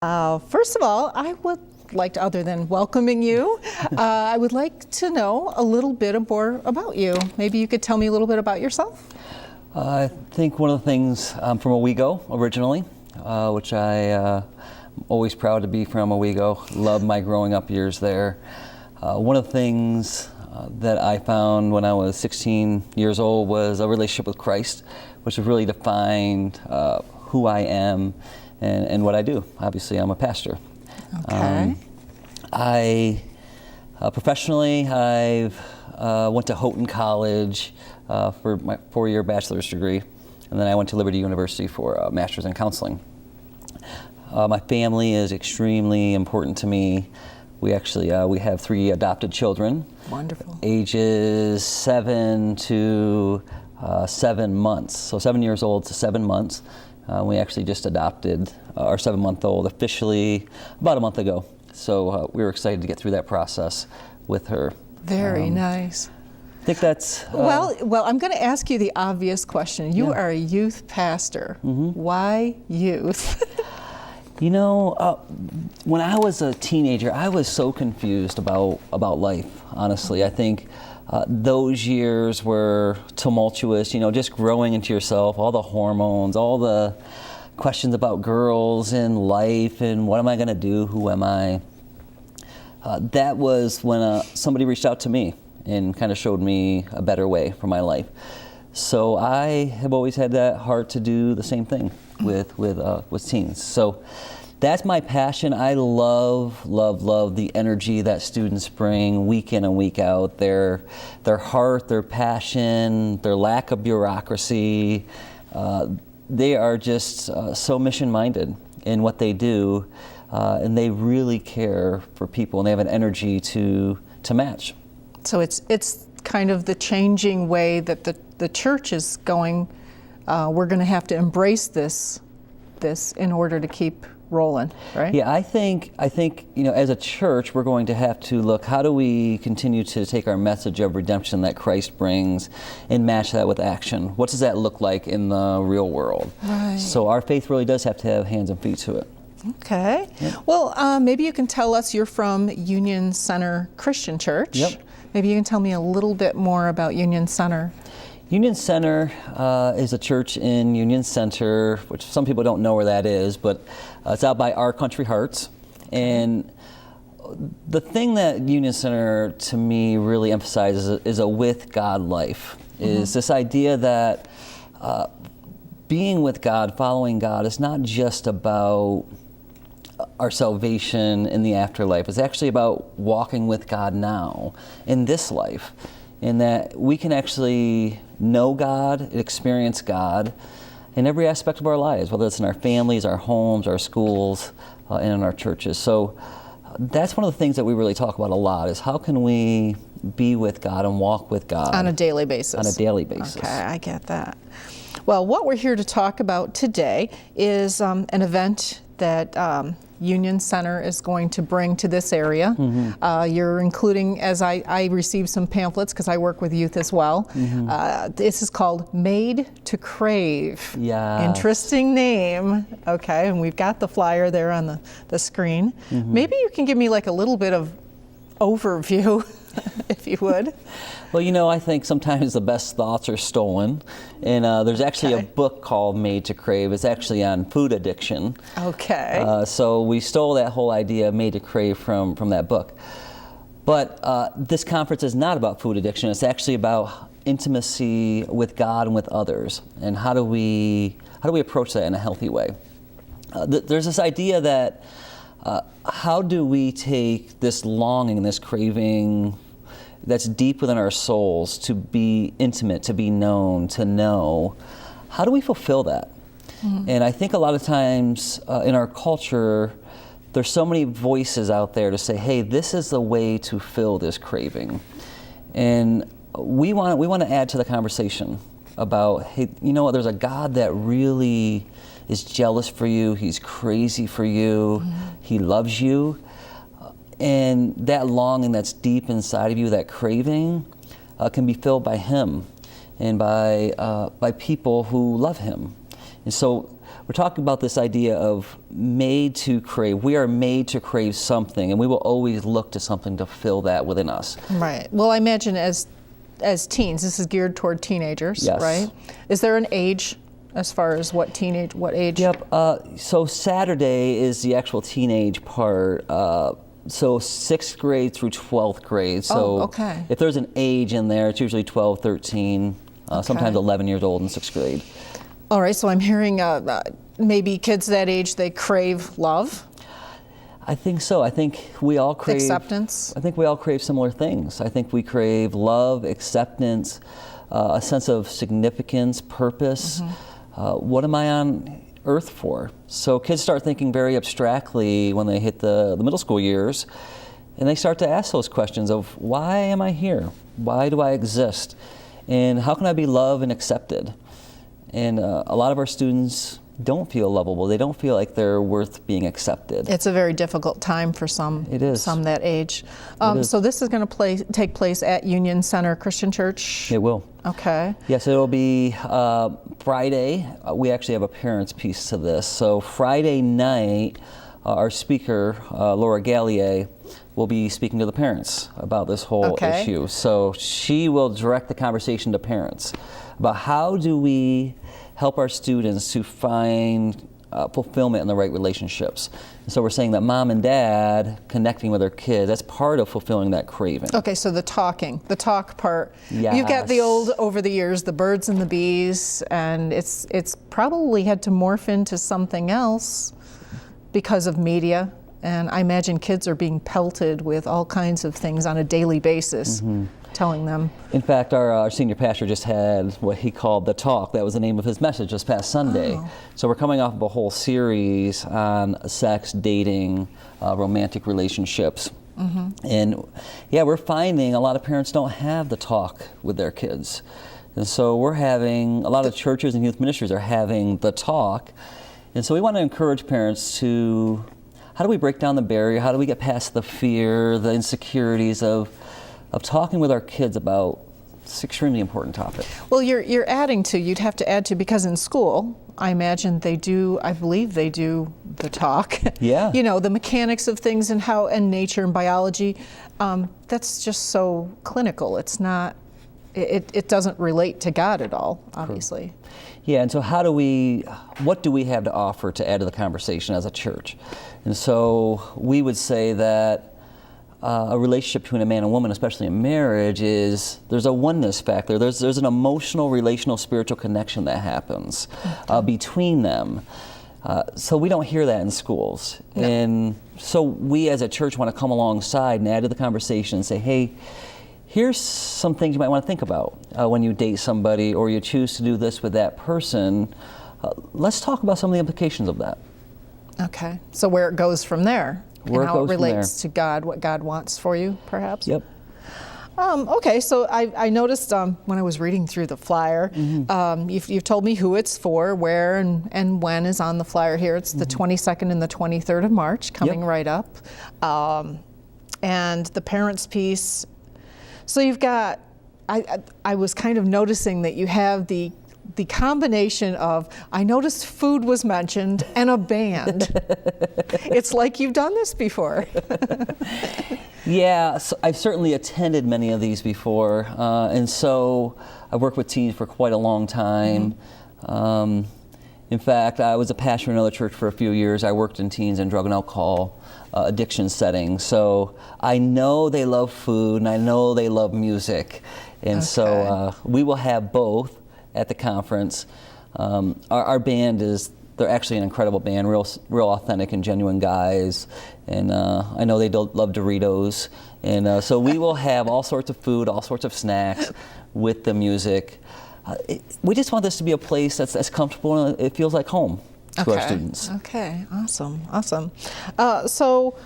First of all, I would like to, other than welcoming you, I would like to know a little bit more about you. Maybe you could tell me a little bit about yourself? I think one of the things, I'm from Owego originally, which I'm always proud to be from Owego. Loved my growing up years there. One of the things that I found when I was 16 years old was a relationship with Christ, which has really defined who I am and what I do. Obviously, I'm a pastor. Okay. Professionally, I've went to Houghton College for my 4-year bachelor's degree, and then I went to Liberty University for a master's in counseling. My family is extremely important to me. We actually we have 3 adopted children. Wonderful. Ages 7 to 7 months. So 7 years old to 7 months. We actually just adopted our 7-month-old officially about a month ago. So we were excited to get through that process with her. Very nice. I think that's... Well, I'm going to ask you the obvious question. You are a youth pastor. Mm-hmm. Why youth? You know, when I was a teenager, I was so confused about life, honestly. I think those years were tumultuous, you know, just growing into yourself, all the hormones, all the questions about girls and life and what am I going to do, who am I? That was when somebody reached out to me and kind of showed me a better way for my life. So I have always had that heart to do the same thing with teens. So that's my passion. I love the energy that students bring week in and week out. Their heart, their passion, their lack of bureaucracy. They are just so mission-minded in what they do, and they really care for people, and they have an energy to match. So it's kind of the changing way that the church is going. We're going to have to embrace this in order to keep rolling, right? Yeah, I think you know, as a church, we're going to have to look, how do we continue to take our message of redemption that Christ brings and match that with action? What does that look like in the real world? Right. So our faith really does have to have hands and feet to it. Okay. Yep. Well, maybe you can tell us, you're from Union Center Christian Church. Yep. Maybe you can tell me a little bit more about Union Center. Union Center is a church in Union Center, which some people don't know where that is, but it's out by Our Country Hearts. And the thing that Union Center, to me, really emphasizes is a with God life. Is this idea that being with God, following God, is not just about our salvation in the afterlife. It's actually about walking with God now in this life, in that we can actually know God, experience God in every aspect of our lives, whether it's in our families, our homes, our schools, and in our churches. So that's one of the things that we really talk about a lot, is how can we be with God and walk with God on a daily basis. On a daily basis. Okay, I get that. Well, what we're here to talk about today is an event that Union Center is going to bring to this area. You're including, as I received some pamphlets because I work with youth as well. This is called Made to Crave. Yeah. Interesting name. Okay, and we've got the flyer there on the screen. Maybe you can give me like a little bit of overview, if you would. Well, you know, I think sometimes the best thoughts are stolen. And there's actually a book called Made to Crave. It's actually on food addiction. Okay. So we stole that whole idea, Made to Crave, from that book. But this conference is not about food addiction. It's actually about intimacy with God and with others. And how do we approach that in a healthy way? There's this idea that how do we take this longing, this craving that's deep within our souls to be intimate, to be known, to know, how do we fulfill that? And I think a lot of times in our culture, there's so many voices out there to say, hey, this is the way to fill this craving. And we want to add to the conversation about, hey, you know what, there's a God that really is jealous for you, he's crazy for you, he loves you. And that longing that's deep inside of you, that craving, can be filled by him and by people who love him. And so we're talking about this idea of made to crave. We are made to crave something, and we will always look to something to fill that within us. Right. Well, I imagine as teens, this is geared toward teenagers, Yes. right? Is there an age as far as what age? Yep. So Saturday is the actual teenage part. So 6th grade through 12th grade. So okay. if there's an age in there, it's usually 12, 13, sometimes 11 years old in 6th grade. All right, so I'm hearing maybe kids that age, they crave love. I think so. I think we all crave acceptance. I think we all crave similar things. I think we crave love, acceptance, a sense of significance, purpose. What am I on earth for? So kids start thinking very abstractly when they hit the middle school years, and they start to ask those questions of why am I here? Why do I exist? And how can I be loved and accepted? And a lot of our students don't feel lovable. They don't feel like they're worth being accepted. It's a very difficult time for some. It is. Some that age. So this is going to take place at Union Center Christian Church? It will. Okay. Yes, it'll be Friday. We actually have a parents piece to this. So Friday night, our speaker, Laura Gallier, will be speaking to the parents about this whole issue. So she will direct the conversation to parents about how do we help our students to find fulfillment in the right relationships. And so we're saying that mom and dad connecting with their kids, that's part of fulfilling that craving. Okay, so the talk part. Yes. You've got the old, over the years, the birds and the bees, and it's probably had to morph into something else because of media. And I imagine kids are being pelted with all kinds of things on a daily basis, telling them. In fact, our senior pastor just had what he called The Talk. That was the name of his message this past Sunday. Oh. So we're coming off of a whole series on sex, dating, romantic relationships. And yeah, we're finding a lot of parents don't have the talk with their kids. And so we're having, a lot of churches and youth ministries are having the talk. And so we want to encourage parents to, how do we break down the barrier? How do we get past the fear, the insecurities of talking with our kids about this extremely important topic? Well, you'd have to add to, because in school, I imagine I believe they do the talk. Yeah. You know, the mechanics of things and nature and biology. That's just so clinical. It's not, it doesn't relate to God at all, obviously. Yeah, and so what do we have to offer to add to the conversation as a church? And so we would say that a relationship between a man and woman, especially in marriage, there's a oneness factor. There's an emotional, relational, spiritual connection that happens between them. So we don't hear that in schools. No. And so we as a church want to come alongside and add to the conversation and say, hey, here's some things you might want to think about when you date somebody or you choose to do this with that person. Let's talk about some of the implications of that. Okay, so where it goes from there, where and how it relates to God, what God wants for you, perhaps? Yep. Okay, so I noticed when I was reading through the flyer, you've told me who it's for, where and when is on the flyer here. It's the 22nd and the 23rd of March, coming right up. And the parents' piece. So you've got, I was kind of noticing that you have the combination of, I noticed food was mentioned, and a band. It's like you've done this before. Yeah, so I've certainly attended many of these before, and so I've worked with teens for quite a long time. In fact, I was a pastor in another church for a few years. I worked in teens and drug and alcohol addiction settings, so I know they love food and I know they love music, and so we will have both at the conference. Our band they're actually an incredible band, real authentic and genuine guys, and I know they love Doritos, and so we will have all sorts of food, all sorts of snacks with the music. We just want this to be a place that's comfortable and it feels like home to our students. Okay, awesome. So,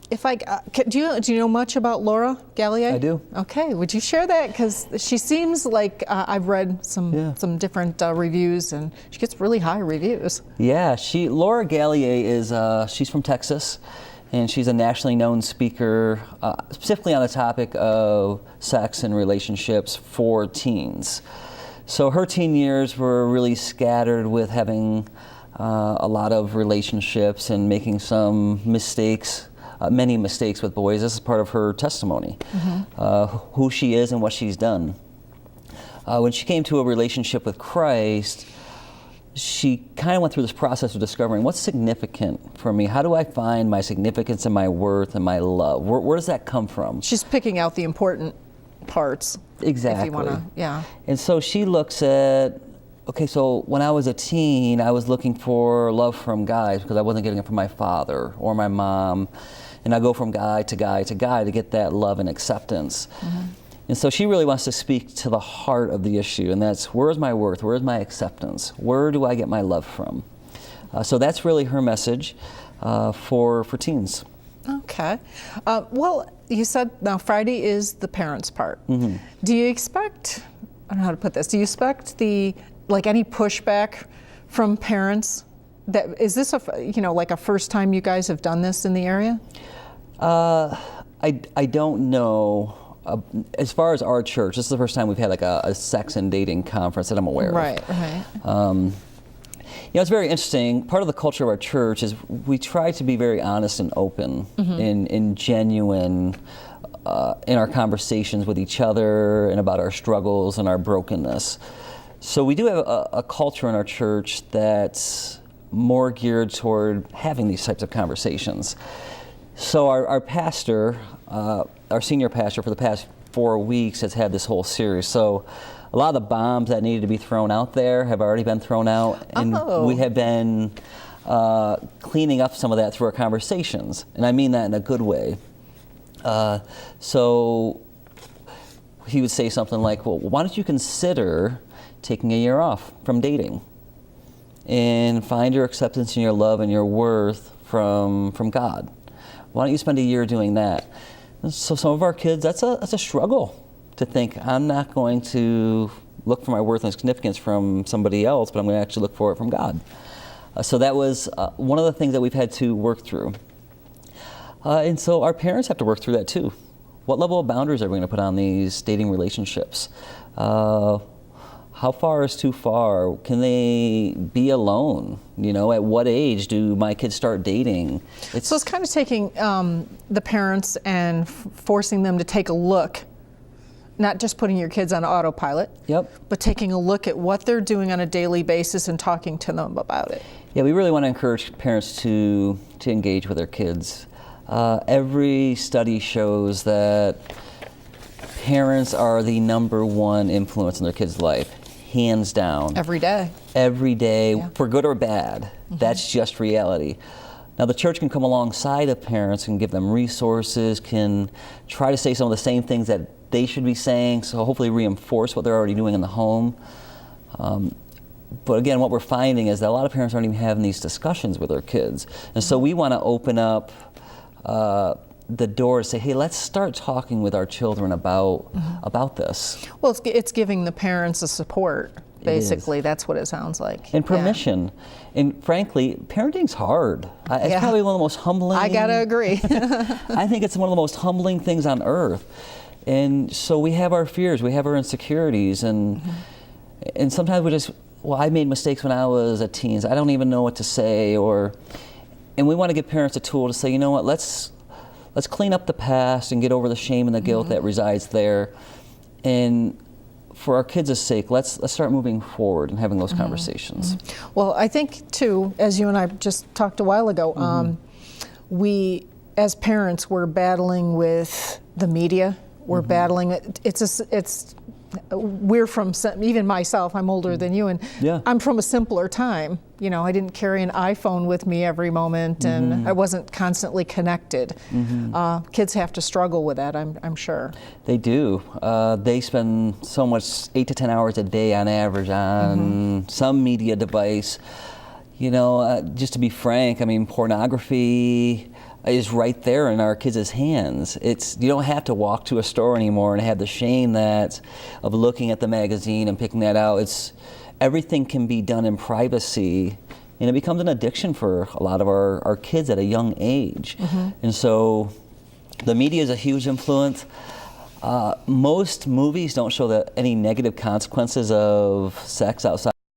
if do you know much about Laura Gallier? I do. Okay, would you share that? Because she seems like I've read some different reviews, and she gets really high reviews. Yeah, Laura Gallier she's from Texas, and she's a nationally known speaker, specifically on the topic of sex and relationships for teens. So her teen years were really scattered with having a lot of relationships and making some mistakes, many mistakes with boys. This is part of her testimony, who she is and what she's done. When she came to a relationship with Christ, she kind of went through this process of discovering what's significant for me. How do I find my significance and my worth and my love? Where does that come from? She's picking out the important parts. Exactly. If you want to, yeah. And so she looks at, okay, so when I was a teen, I was looking for love from guys because I wasn't getting it from my father or my mom. And I go from guy to guy to guy to get that love and acceptance. And so she really wants to speak to the heart of the issue, and that's, where's my worth? Where's my acceptance? Where do I get my love from? So that's really her message for teens. Okay. Well, you said now Friday is the parents' part. Do you expect, I don't know how to put this, do you expect any pushback from parents? Is this like a first time you guys have done this in the area? I don't know. As far as our church, this is the first time we've had like a sex and dating conference that I'm aware of. Right. It's very interesting. Part of the culture of our church is we try to be very honest and open and genuine in our conversations with each other and about our struggles and our brokenness. So we do have a culture in our church that's more geared toward having these types of conversations. So our pastor, our senior pastor for the past 4 weeks has had this whole series. So a lot of the bombs that needed to be thrown out there have already been thrown out. And we have been cleaning up some of that through our conversations. And I mean that in a good way. So he would say something like, well, why don't you consider taking a year off from dating and find your acceptance and your love and your worth from God? Why don't you spend a year doing that? And so some of our kids, that's a struggle to think, I'm not going to look for my worth and significance from somebody else, but I'm going to actually look for it from God. So that was one of the things that we've had to work through. And so our parents have to work through that too. What level of boundaries are we going to put on these dating relationships? How far is too far? Can they be alone? At what age do my kids start dating? So it's kind of taking the parents and forcing them to take a look, not just putting your kids on autopilot, but taking a look at what they're doing on a daily basis and talking to them about it. Yeah, we really want to encourage parents to engage with their kids. Every study shows that parents are the #1 influence in their kids' life. Hands down. Every day. Every day, for good or bad. That's just reality. Now the church can come alongside of parents and give them resources, can try to say some of the same things that they should be saying, so hopefully reinforce what they're already doing in the home. But again, what we're finding is that a lot of parents aren't even having these discussions with their kids. And so we want to open up the door to say, hey, let's start talking with our children about this. Well, it's giving the parents a support, basically. That's what it sounds like. And permission. Yeah. And frankly, parenting's hard. It's probably one of the most humbling. I gotta agree. I think it's one of the most humbling things on earth. And so we have our fears, we have our insecurities, and sometimes we just, I made mistakes when I was a teen. I don't even know what to say, and we want to give parents a tool to say, you know what, let's clean up the past and get over the shame and the guilt that resides there. And for our kids' sake, let's start moving forward and having those conversations. Well, I think too, as you and I just talked a while ago, we as parents, we're battling with the media. We're battling we're from, even myself, I'm older than you, and I'm from a simpler time. I didn't carry an iPhone with me every moment, and I wasn't constantly connected. Kids have to struggle with that, I'm sure. They do. They spend so much, 8 to 10 hours a day on average on some media device. Just to be frank, pornography is right there in our kids' hands. You don't have to walk to a store anymore and have the shame of looking at the magazine and picking that out. Everything can be done in privacy, and it becomes an addiction for a lot of our kids at a young age. And so the media is a huge influence. Most movies don't show any negative consequences of sex outside